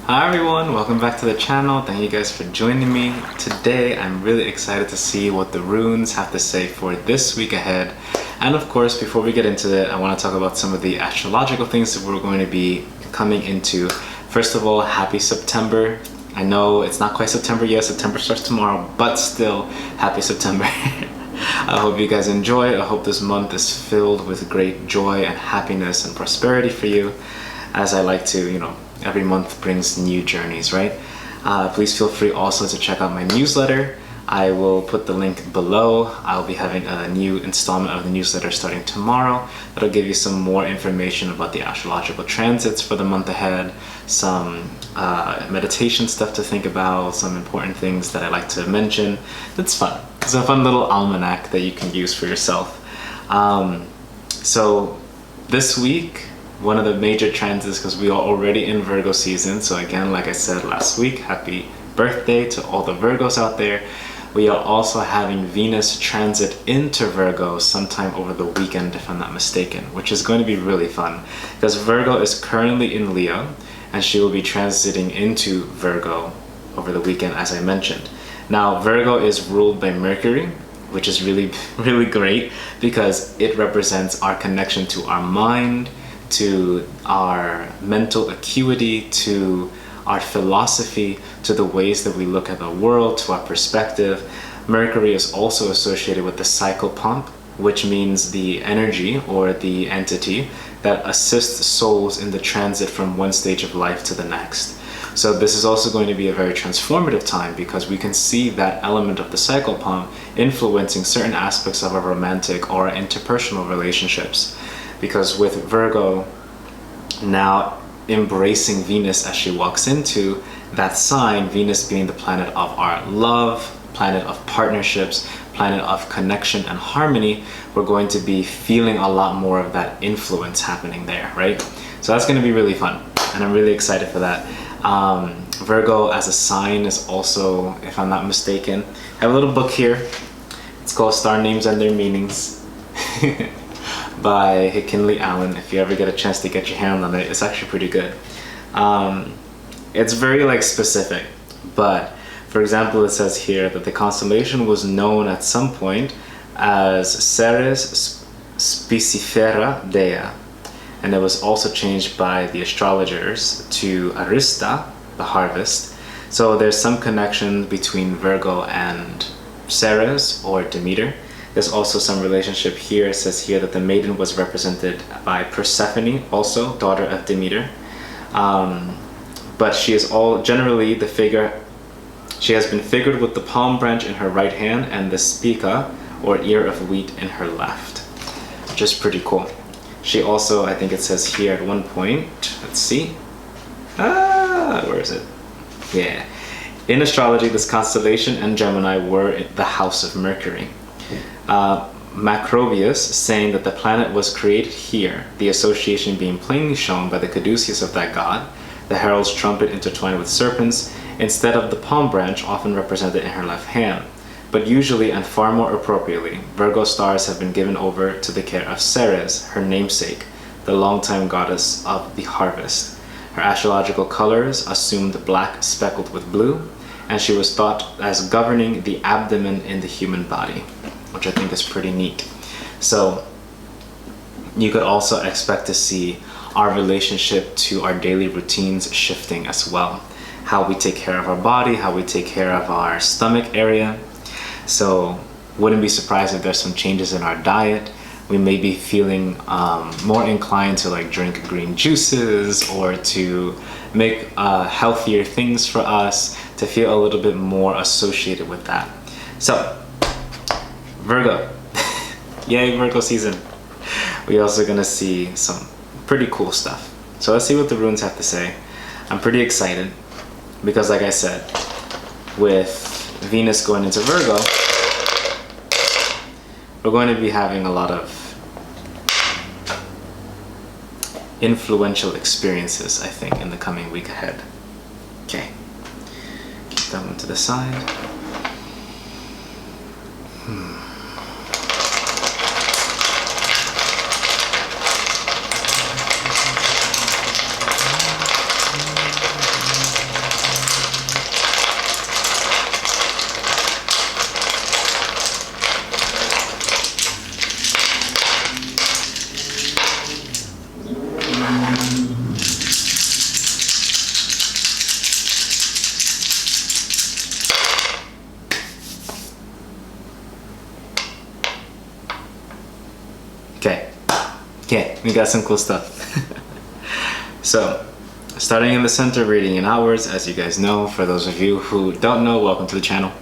Hi everyone, welcome back to the channel. Thank you guys for joining me. Today I'm really excited to see what the runes have to say for this week ahead. And of course, before we get into it, I want to talk about some of the astrological things that we're going to be coming into. First of all, happy September. I know it's not quite September yet, September starts tomorrow, but still, happy September. I hope you guys enjoy. I hope this month is filled with great joy and happiness and prosperity for you, as I like to, every month brings new journeys, right? Please feel free also to check out my newsletter. I will put the link below. I'll be having a new installment of the newsletter starting tomorrow. That'll give you some more information about the astrological transits for the month ahead, some meditation stuff to think about, some important things that I like to mention. It's fun. It's a fun little almanac that you can use for yourself. So this week, one of the major transits, because we are already in Virgo season, so again, like I said last week, happy birthday to all the Virgos out there. We are also having Venus transit into Virgo sometime over the weekend, if I'm not mistaken, which is going to be really fun, because Virgo is currently in Leo, and she will be transiting into Virgo over the weekend, as I mentioned. Now, Virgo is ruled by Mercury, which is really, really great, because it represents our connection to our mind, to our mental acuity, to our philosophy, to the ways that we look at the world, to our perspective. Mercury is also associated with the psychopomp, which means the energy or the entity that assists souls in the transit from one stage of life to the next. So this is also going to be a very transformative time, because we can see that element of the psychopomp influencing certain aspects of our romantic or interpersonal relationships. Because with Virgo now embracing Venus as she walks into that sign, Venus being the planet of our love, planet of partnerships, planet of connection and harmony, we're going to be feeling a lot more of that influence happening there, right? So that's going to be really fun, and I'm really excited for that. Virgo as a sign is also, if I'm not mistaken, I have a little book here. It's called Star Names and Their Meanings by Kinley Allen. If you ever get a chance to get your hand on it, it's actually pretty good. It's very specific, but for example, it says here that the constellation was known at some point as Ceres Spicifera Dea, and it was also changed by the astrologers to Arista, the harvest. So there's some connection between Virgo and Ceres or Demeter. There's also some relationship here. It says here that the maiden was represented by Persephone, also daughter of Demeter. But she is generally the figure. She has been figured with the palm branch in her right hand and the spica, or ear of wheat, in her left, which is pretty cool. She also, I think it says here at one point, let's see. Where is it? Yeah. In astrology, this constellation and Gemini were the house of Mercury. Macrobius saying that the planet was created here, the association being plainly shown by the caduceus of that god, the herald's trumpet intertwined with serpents, instead of the palm branch often represented in her left hand. But usually, and far more appropriately, Virgo stars have been given over to the care of Ceres, her namesake, the longtime goddess of the harvest. Her astrological colors assumed black speckled with blue, and she was thought as governing the abdomen in the human body, which I think is pretty neat. So you could also expect to see our relationship to our daily routines shifting as well. How we take care of our body, how we take care of our stomach area. So wouldn't be surprised if there's some changes in our diet. We may be feeling more inclined to drink green juices, or to make healthier things for us, to feel a little bit more associated with that. So Virgo, yay Virgo season. We're also gonna see some pretty cool stuff. So let's see what the runes have to say. I'm pretty excited because, like I said, with Venus going into Virgo, we're going to be having a lot of influential experiences, I think, in the coming week ahead. Okay, keep that one to the side. Okay, we got some cool stuff. So, starting in the center, reading in outwards, as you guys know. For those of you who don't know, welcome to the channel.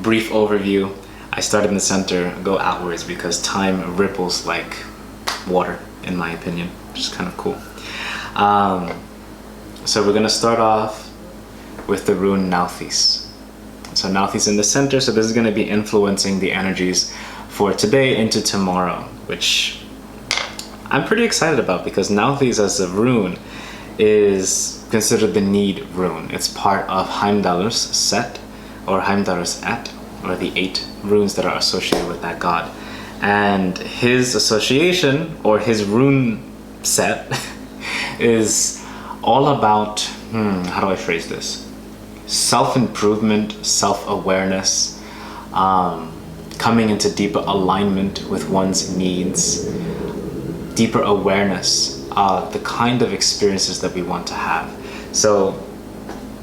Brief overview. I start in the center, go outwards because time ripples like water, in my opinion, which is kind of cool. So we're gonna start off with the rune Nauthiz. So Nauthiz in the center, so this is gonna be influencing the energies for today into tomorrow, which I'm pretty excited about because Nauthiz as a rune is considered the need rune. It's part of Heimdallr's set, or Heimdallr's et, or the 8 runes that are associated with that god. And his association, or his rune set, is all about, how do I phrase this? Self-improvement, self-awareness, coming into deeper alignment with one's needs, deeper awareness of the kind of experiences that we want to have. So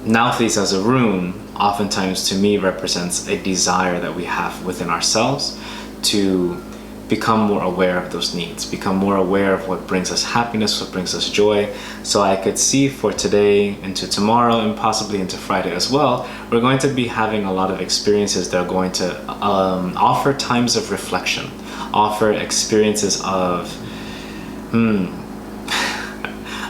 Nauthiz as a rune oftentimes to me represents a desire that we have within ourselves to become more aware of those needs, become more aware of what brings us happiness, what brings us joy. So I could see for today into tomorrow and possibly into Friday as well, we're going to be having a lot of experiences that are going to offer times of reflection, offer experiences of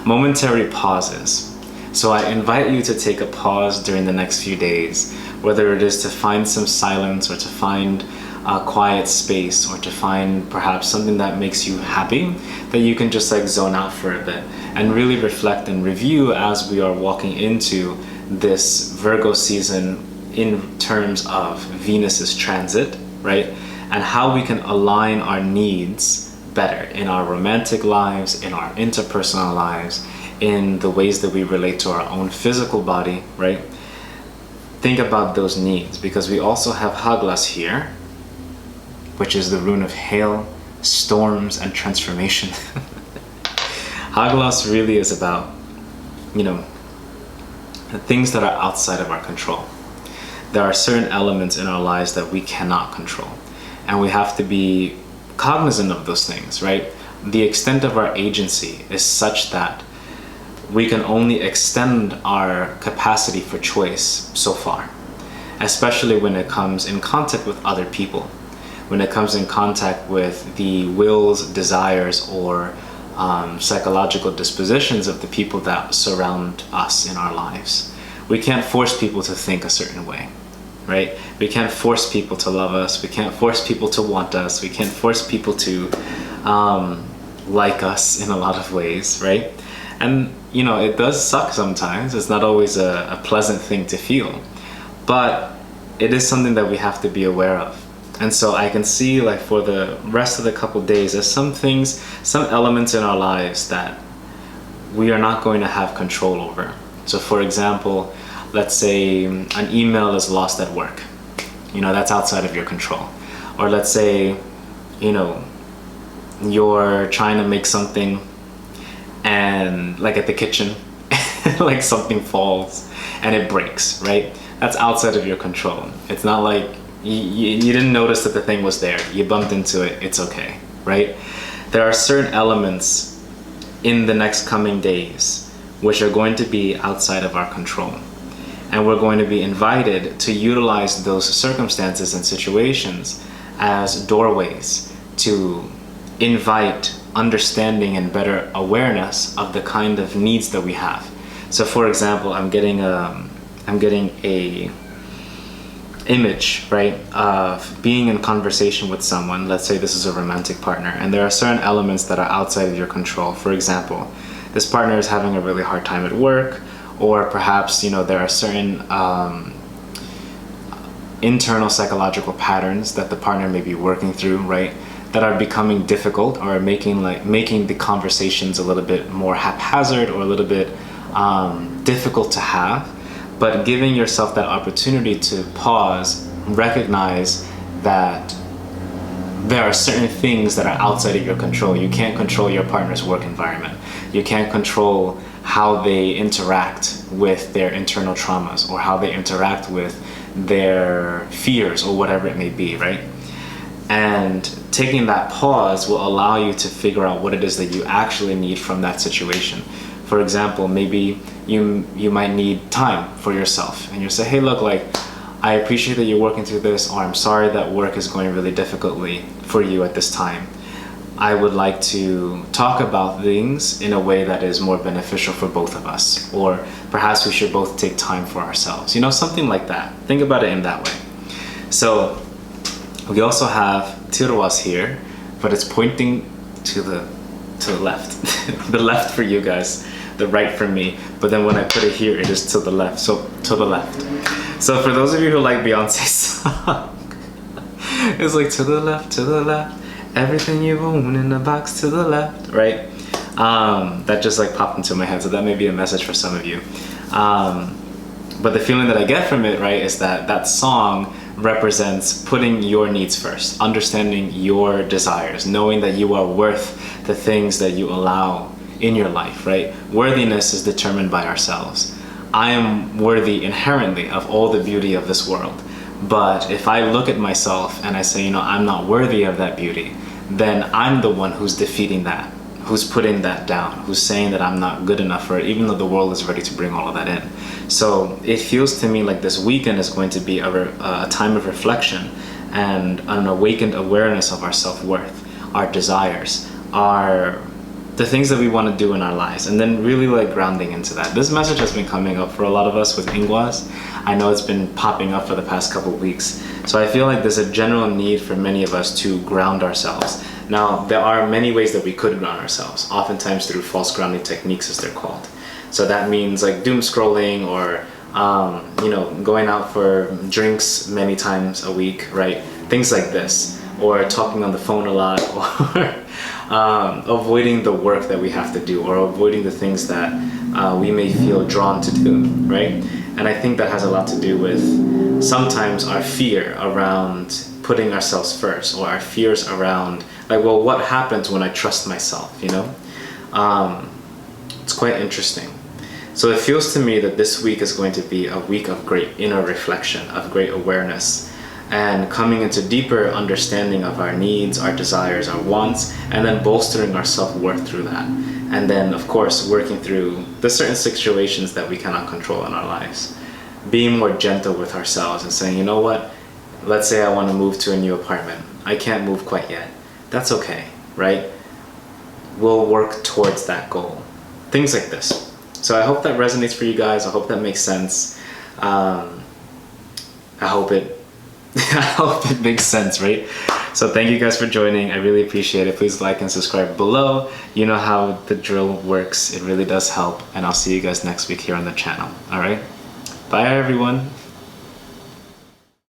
momentary pauses. So I invite you to take a pause during the next few days, whether it is to find some silence or to find a quiet space or to find perhaps something that makes you happy, that you can just like zone out for a bit and really reflect and review as we are walking into this Virgo season in terms of Venus's transit, right? And how we can align our needs better in our romantic lives, in our interpersonal lives, in the ways that we relate to our own physical body, right? Think about those needs because we also have Haglas here, which is the rune of hail, storms, and transformation. Haglas really is about, the things that are outside of our control. There are certain elements in our lives that we cannot control, and we have to be cognizant of those things, right? The extent of our agency is such that we can only extend our capacity for choice so far, especially when it comes in contact with other people, when it comes in contact with the wills, desires, or psychological dispositions of the people that surround us in our lives. We can't force people to think a certain way, right? We can't force people to love us. We can't force people to want us. We can't force people to like us in a lot of ways, right? And it does suck sometimes. It's not always a pleasant thing to feel, but it is something that we have to be aware of. And so I can see like for the rest of the couple days, there's some things, some elements in our lives that we are not going to have control over. So for example, let's say an email is lost at work. That's outside of your control. Or let's say, you're trying to make something and like at the kitchen, like something falls and it breaks, right? That's outside of your control. It's not like you didn't notice that the thing was there. You bumped into it, it's okay, right? There are certain elements in the next coming days which are going to be outside of our control. And we're going to be invited to utilize those circumstances and situations as doorways to invite understanding and better awareness of the kind of needs that we have. So for example, I'm getting a image, right, of being in conversation with someone. Let's say this is a romantic partner, and there are certain elements that are outside of your control. For example, this partner is having a really hard time at work, or perhaps there are certain internal psychological patterns that the partner may be working through, right, that are becoming difficult or making the conversations a little bit more haphazard or a little bit difficult to have. But giving yourself that opportunity to pause, recognize that there are certain things that are outside of your control. You can't control your partner's work environment. You can't control how they interact with their internal traumas or how they interact with their fears or whatever it may be, right? And taking that pause will allow you to figure out what it is that you actually need from that situation. For example, maybe you might need time for yourself, and you say, hey, look, like, I appreciate that you're working through this, or I'm sorry that work is going really difficultly for you at this time. I would like to talk about things in a way that is more beneficial for both of us, or perhaps we should both take time for ourselves, you know, something like that. Think about it in that way. So we also have tiruas here, but it's pointing to the left. The left for you guys, the right for me, but then when I put it here, it is to the left, so to the left. So for those of you who like Beyonce's song, it's like to the left, everything you own in the box to the left, right? That just like popped into my head, so that may be a message for some of you. But the feeling that I get from it, right, is that that song represents putting your needs first, understanding your desires, knowing that you are worth the things that you allow in your life, right? Worthiness is determined by ourselves. I am worthy inherently of all the beauty of this world. But if I look at myself and I say, you know, I'm not worthy of that beauty, then I'm the one who's defeating that, who's putting that down, who's saying that I'm not good enough for it, even though the world is ready to bring all of that in. So it feels to me like this weekend is going to be a time of reflection and an awakened awareness of our self-worth, our desires, the things that we want to do in our lives, and then really like grounding into that. This message has been coming up for a lot of us with Ingwas. I know it's been popping up for the past couple of weeks. So I feel like there's a general need for many of us to ground ourselves. Now, there are many ways that we could ground ourselves, oftentimes through false grounding techniques, as they're called. So that means like doom scrolling, or you know, going out for drinks many times a week, right? Things like this, or talking on the phone a lot, or avoiding the work that we have to do, or avoiding the things that we may feel drawn to do, right? And I think that has a lot to do with sometimes our fear around putting ourselves first, or our fears around like, well, what happens when I trust myself, you know? It's quite interesting. So it feels to me that this week is going to be a week of great inner reflection, of great awareness, and coming into deeper understanding of our needs, our desires, our wants, and then bolstering our self-worth through that. And then, of course, working through the certain situations that we cannot control in our lives. Being more gentle with ourselves and saying, you know what? Let's say I want to move to a new apartment. I can't move quite yet. That's okay, right? We'll work towards that goal. Things like this. So I hope that resonates for you guys. I hope that makes sense. I hope it makes sense, right? So thank you guys for joining. I really appreciate it. Please like and subscribe below. You know how the drill works. It really does help. And I'll see you guys next week here on the channel. All right? Bye, everyone.